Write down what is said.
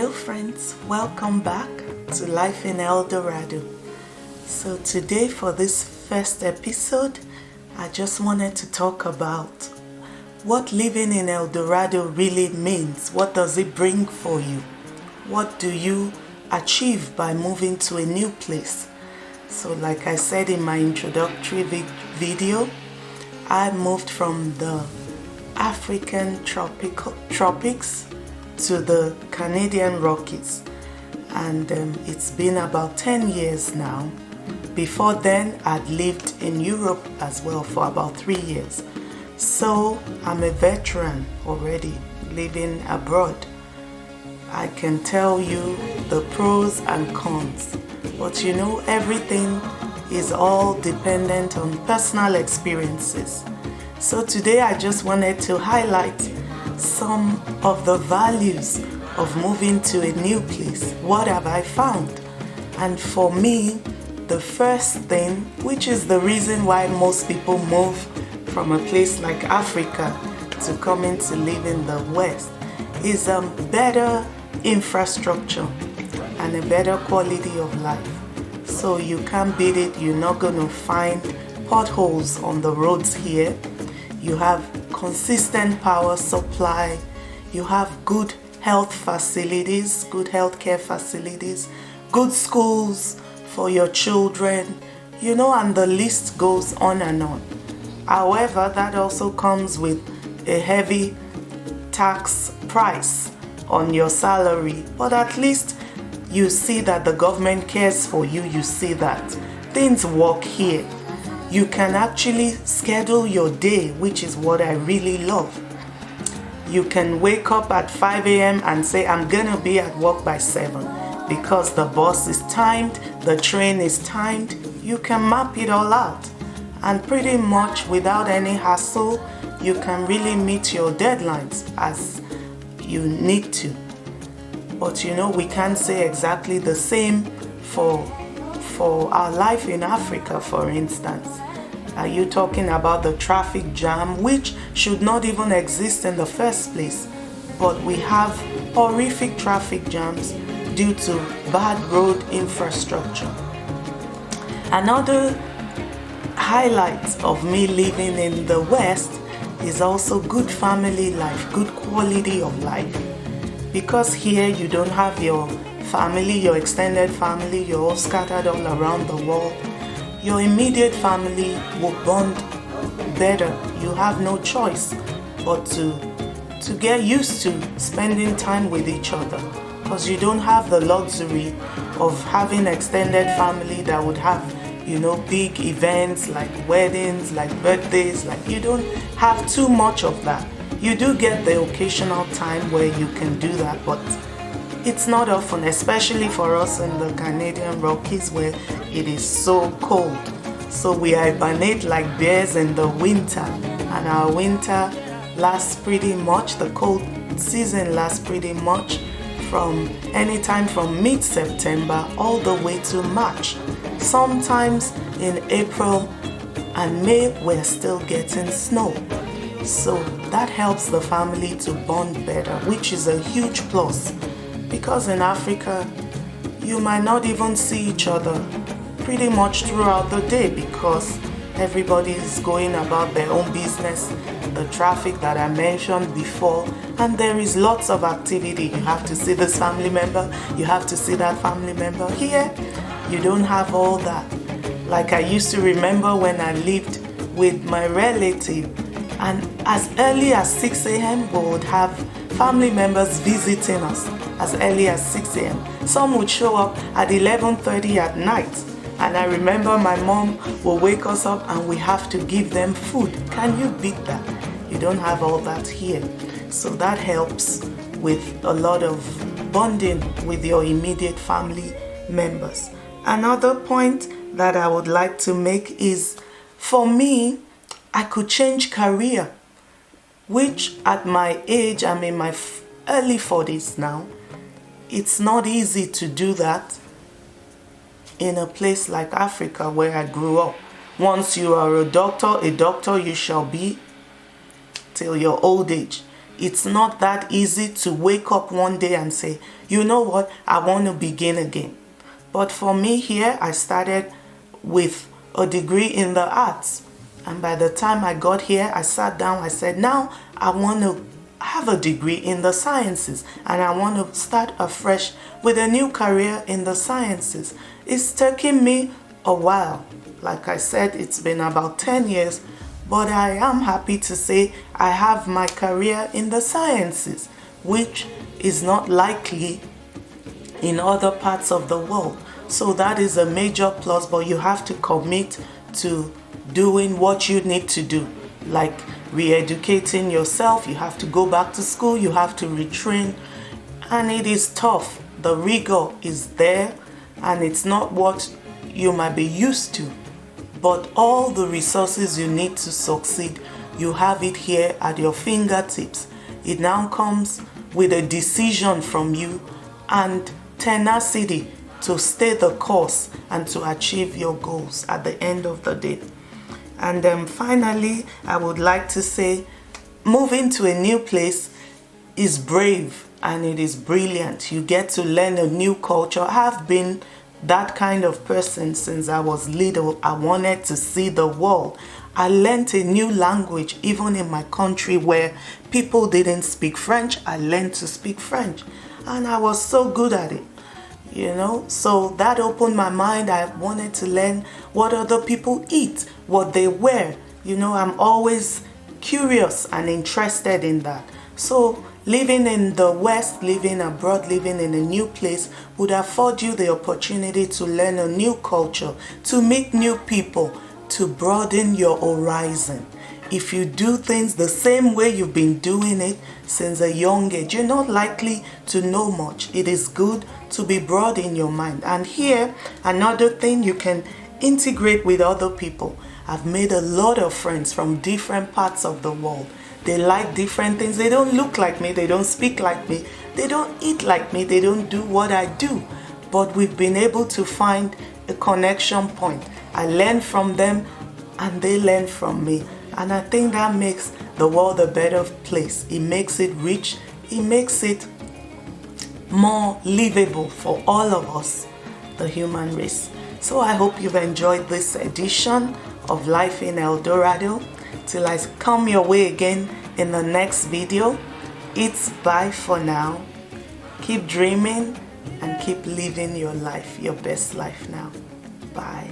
Hello friends, welcome back to Life in Eldorado. So today for this first episode, I just wanted to talk about what living in Eldorado really means. What does it bring for you? What do you achieve by moving to a new place? So like I said in my introductory video, I moved from the African tropics to the Canadian Rockies, and it's been about 10 years now. Before then, I'd lived in Europe as well for about 3 years. So I'm a veteran already living abroad. I can tell you the pros and cons, but you know, everything is all dependent on personal experiences. So today I just wanted to highlight some of the values of moving to a new place. What have I found? And for me, the first thing, which is the reason why most people move from a place like Africa to coming to live in the West, is a better infrastructure and a better quality of life. So you can't beat it. You're not going to find potholes on the roads here. You have consistent power supply. You have good health facilities, good healthcare facilities, good schools for your children, you know, and the list goes on and on. However, that also comes with a heavy tax price on your salary, but at least you see that the government cares for you. You see that things work here. You can actually schedule your day, which is what I really love. You can wake up at 5 a.m. and say, I'm gonna be at work by 7 because the bus is timed, the train is timed. You can map it all out, and pretty much without any hassle, you can really meet your deadlines as you need to. But you know, we can't say exactly the same for our life in Africa, for instance. Are you talking about the traffic jam, which should not even exist in the first place? But we have horrific traffic jams due to bad road infrastructure. Another highlight of me living in the West is also good family life, good quality of life. Because here you don't have your family, your extended family, you're all scattered all around the world. Your immediate family will bond better. You have no choice but to get used to spending time with each other, because you don't have the luxury of having extended family that would have, you know, big events like weddings, like birthdays. Like, you don't have too much of that. You do get the occasional time where you can do that, but it's not often, especially for us in the Canadian Rockies where it is so cold. So we hibernate like bears in the winter, and our winter lasts pretty much, the cold season lasts pretty much from anytime from mid-September all the way to March. Sometimes in April and May we're still getting snow. So that helps the family to bond better, which is a huge plus. Because in Africa, you might not even see each other pretty much throughout the day because everybody is going about their own business, the traffic that I mentioned before, and there is lots of activity. You have to see this family member, you have to see that family member. Here, you don't have all that. Like I used to remember when I lived with my relative, and as early as 6 a.m. we would have family members visiting us. As early as 6 a.m. Some would show up at 11:30 at night. And I remember my mom will wake us up and we have to give them food. Can you beat that? You don't have all that here. So that helps with a lot of bonding with your immediate family members. Another point that I would like to make is, for me, I could change career, which at my age, I'm in my early 40s now. It's not easy to do that in a place like Africa where I grew up. Once you are a doctor you shall be till your old age. It's not that easy to wake up one day and say, you know what, I want to begin again. But for me here, I started with a degree in the arts. And by the time I got here, I sat down, I said, now I want to have a degree in the sciences and I want to start afresh with a new career in the sciences. It's taken me a while. Like I said, it's been about 10 years, but I am happy to say I have my career in the sciences, which is not likely in other parts of the world. So that is a major plus, but you have to commit to doing what you need to do, like re-educating yourself. You have to go back to school, you have to retrain, and it is tough. The rigor is there, and it's not what you might be used to, but all the resources you need to succeed, you have it here at your fingertips. It now comes with a decision from you and tenacity to stay the course and to achieve your goals at the end of the day. And then finally, I would like to say, moving to a new place is brave and it is brilliant. You get to learn a new culture. I have been that kind of person since I was little. I wanted to see the world. I learned a new language even in my country where people didn't speak French. I learned to speak French and I was so good at it. So that opened my mind. I wanted to learn what other people eat, what they wear. I'm always curious and interested in that. So living in the West, living abroad, living in a new place would afford you the opportunity to learn a new culture, to meet new people, to broaden your horizon. If you do things the same way you've been doing it since a young age, you're not likely to know much. It is good to be broad in your mind. And here, another thing, you can integrate with other people. I've made a lot of friends from different parts of the world. They like different things. They don't look like me. They don't speak like me. They don't eat like me. They don't do what I do. But we've been able to find a connection point. I learn from them and they learn from me. And I think that makes the world a better place. It makes it rich. It makes it more livable for all of us, the human race. So I hope you've enjoyed this edition of Life in Eldorado. Till I come your way again in the next video, it's bye for now. Keep dreaming and keep living your life, your best life now. Bye.